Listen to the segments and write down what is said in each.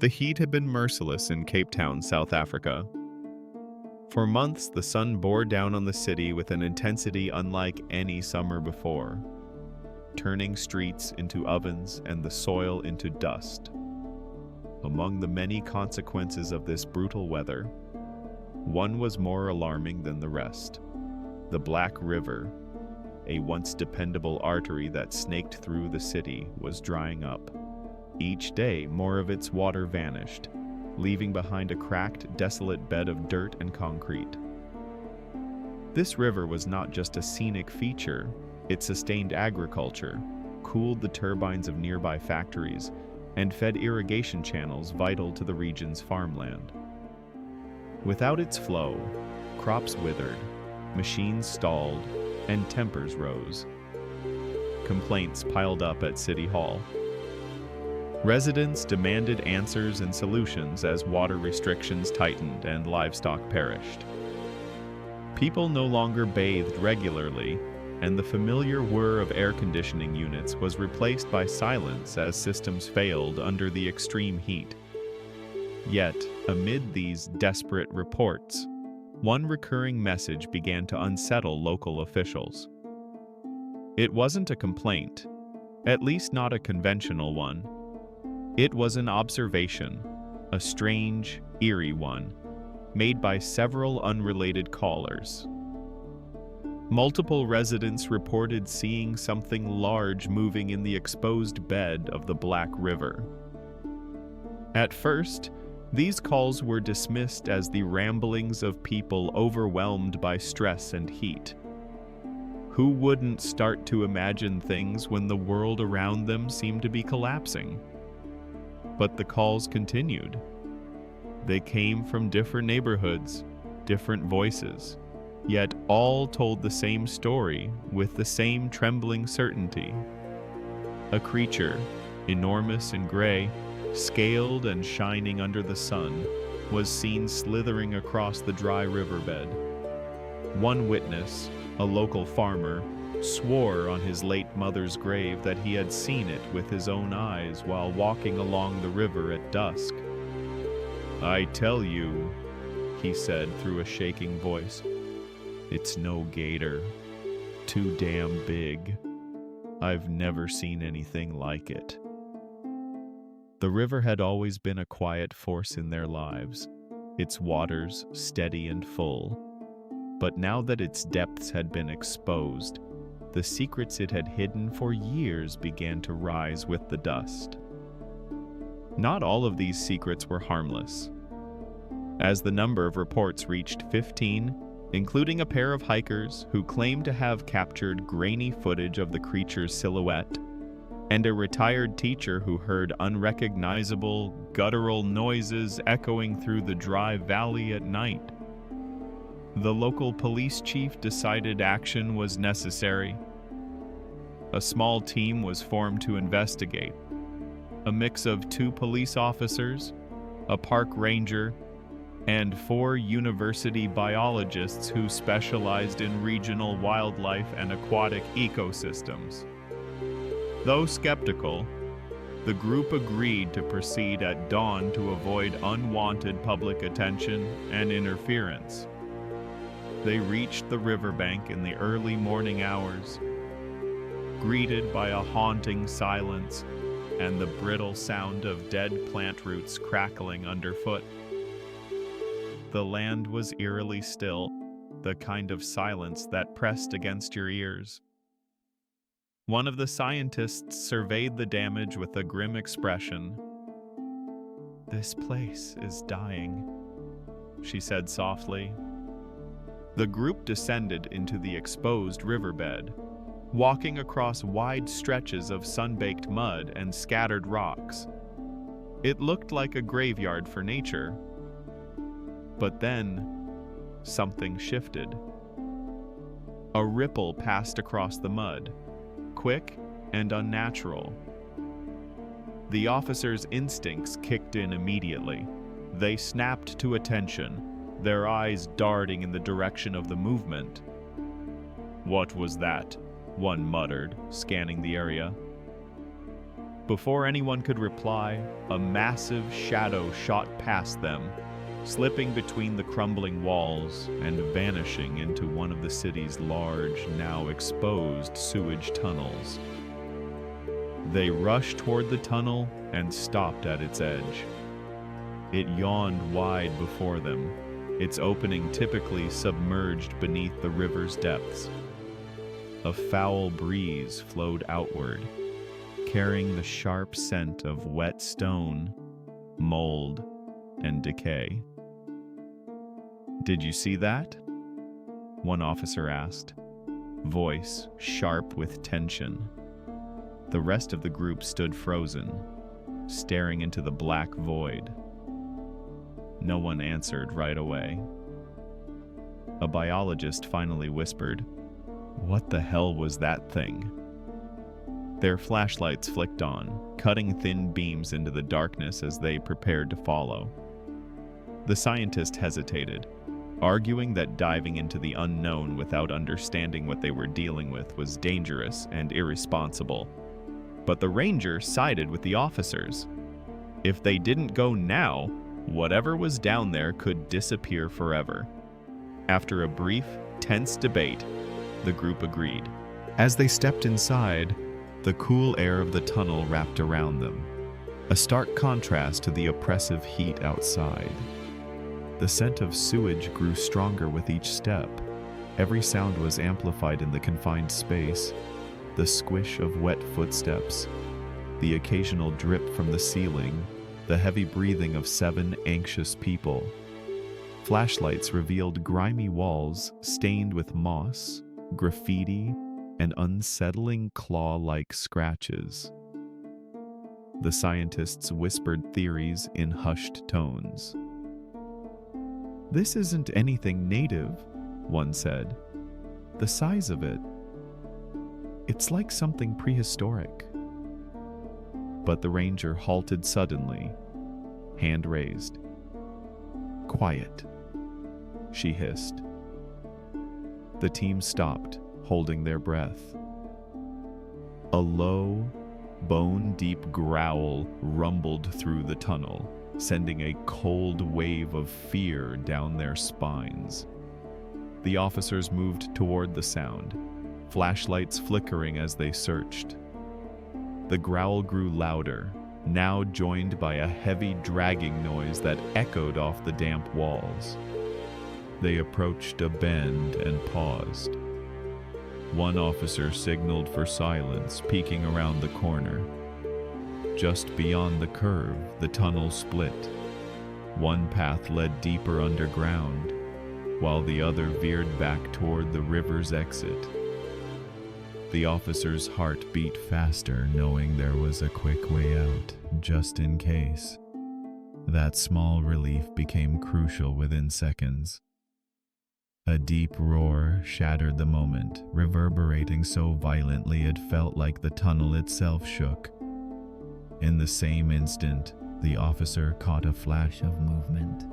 The heat had been merciless in Cape Town, South Africa. For months, the sun bore down on the city with an intensity unlike any summer before, turning streets into ovens and the soil into dust. Among the many consequences of this brutal weather, one was more alarming than the rest. The Black River, a once dependable artery that snaked through the city, was drying up. Each day, more of its water vanished, leaving behind a cracked, desolate bed of dirt and concrete. This river was not just a scenic feature, it sustained agriculture, cooled the turbines of nearby factories, and fed irrigation channels vital to the region's farmland. Without its flow, crops withered, machines stalled, and tempers rose. Complaints piled up at City Hall. Residents demanded answers and solutions as water restrictions tightened and livestock perished. People no longer bathed regularly, and the familiar whir of air conditioning units was replaced by silence as systems failed under the extreme heat. Yet, amid these desperate reports, one recurring message began to unsettle local officials. It wasn't a complaint, at least not a conventional one. It was an observation, a strange, eerie one, made by several unrelated callers. Multiple residents reported seeing something large moving in the exposed bed of the Black River. At first, these calls were dismissed as the ramblings of people overwhelmed by stress and heat. Who wouldn't start to imagine things when the world around them seemed to be collapsing? But the calls continued. They came from different neighborhoods, different voices, yet all told the same story with the same trembling certainty. A creature, enormous and gray, scaled and shining under the sun, was seen slithering across the dry riverbed. One witness, a local farmer, swore on his late mother's grave that he had seen it with his own eyes while walking along the river at dusk. "I tell you," he said through a shaking voice, "it's no gator. Too damn big. I've never seen anything like it." The river had always been a quiet force in their lives, its waters steady and full. But now that its depths had been exposed, the secrets it had hidden for years began to rise with the dust. Not all of these secrets were harmless. As the number of reports reached 15, including a pair of hikers who claimed to have captured grainy footage of the creature's silhouette, and a retired teacher who heard unrecognizable, guttural noises echoing through the dry valley at night, the local police chief decided action was necessary. A small team was formed to investigate. A mix of 2 police officers, a park ranger, and 4 university biologists who specialized in regional wildlife and aquatic ecosystems. Though skeptical, the group agreed to proceed at dawn to avoid unwanted public attention and interference. They reached the riverbank in the early morning hours, greeted by a haunting silence and the brittle sound of dead plant roots crackling underfoot. The land was eerily still, the kind of silence that pressed against your ears. One of the scientists surveyed the damage with a grim expression. "This place is dying," she said softly. The group descended into the exposed riverbed, walking across wide stretches of sun-baked mud and scattered rocks. It looked like a graveyard for nature. But then, something shifted. A ripple passed across the mud, quick and unnatural. The officers' instincts kicked in immediately. They snapped to attention, their eyes darting in the direction of the movement. "What was that?" one muttered, scanning the area. Before anyone could reply, a massive shadow shot past them, slipping between the crumbling walls and vanishing into one of the city's large, now exposed sewage tunnels. They rushed toward the tunnel and stopped at its edge. It yawned wide before them, its opening typically submerged beneath the river's depths. A foul breeze flowed outward, carrying the sharp scent of wet stone, mold, and decay. "Did you see that?" one officer asked, voice sharp with tension. The rest of the group stood frozen, staring into the black void. No one answered right away. A biologist finally whispered, "What the hell was that thing?" Their flashlights flicked on, cutting thin beams into the darkness as they prepared to follow. The scientist hesitated, arguing that diving into the unknown without understanding what they were dealing with was dangerous and irresponsible. But the ranger sided with the officers. If they didn't go now, whatever was down there could disappear forever. After a brief, tense debate, the group agreed. As they stepped inside, the cool air of the tunnel wrapped around them, a stark contrast to the oppressive heat outside. The scent of sewage grew stronger with each step. Every sound was amplified in the confined space. The squish of wet footsteps, the occasional drip from the ceiling, the heavy breathing of 7 anxious people. Flashlights revealed grimy walls stained with moss, graffiti, and unsettling claw-like scratches. The scientists whispered theories in hushed tones. "This isn't anything native," one said. "The size of it, it's like something prehistoric." But the ranger halted suddenly, hand raised. "Quiet," she hissed. The team stopped, holding their breath. A low, bone-deep growl rumbled through the tunnel, sending a cold wave of fear down their spines. The officers moved toward the sound, flashlights flickering as they searched. The growl grew louder, now joined by a heavy dragging noise that echoed off the damp walls. They approached a bend and paused. One officer signaled for silence, peeking around the corner. Just beyond the curve, the tunnel split. One path led deeper underground, while the other veered back toward the river's exit. The officer's heart beat faster, knowing there was a quick way out, just in case. That small relief became crucial within seconds. A deep roar shattered the moment, reverberating so violently it felt like the tunnel itself shook. In the same instant, the officer caught a flash of movement,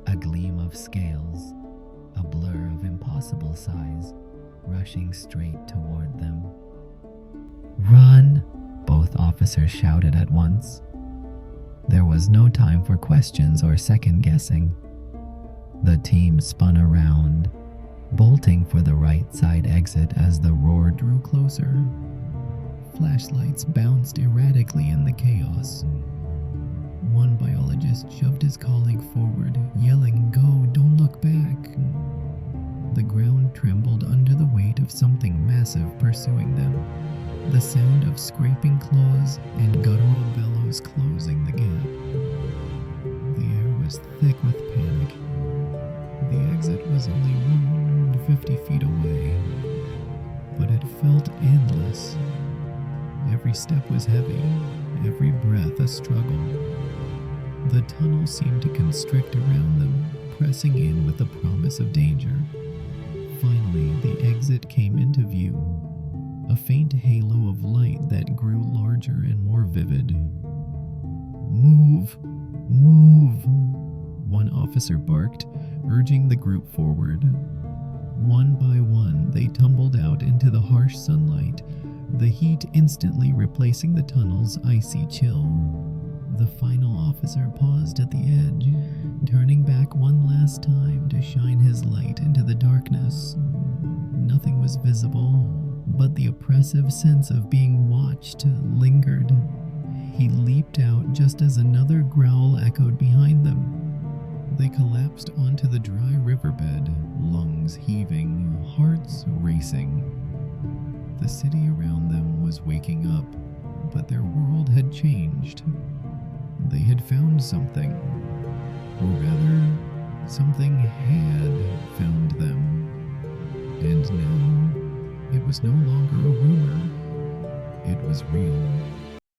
a gleam of scales, a blur of impossible size, rushing straight toward them. "Run!" both officers shouted at once. There was no time for questions or second-guessing. The team spun around, bolting for the right side exit as the roar drew closer. Flashlights bounced erratically in the chaos. One biologist shoved his colleague forward, yelling, "Go, don't look back." The ground trembled under the weight of something massive pursuing them. The sound of scraping claws and guttural bellows closing the gap. The air was thick with panic. The exit was only 150 feet away, but it felt endless. Every step was heavy, every breath a struggle. The tunnel seemed to constrict around them, pressing in with the promise of danger. Finally, the exit came into view, a faint halo of light that grew larger and more vivid. "Move! Move!" one officer barked, urging the group forward. One by one, they tumbled out into the harsh sunlight, the heat instantly replacing the tunnel's icy chill. The final officer paused at the edge, turning back one last time to shine his light into the darkness. Nothing was visible, but the oppressive sense of being watched lingered. He leaped out just as another growl echoed behind them. They collapsed onto the dry riverbed, lungs heaving, hearts racing. The city around them was waking up, but their world had changed. They had found something, or rather, something had found them. And now, it was no longer a rumor. It was real.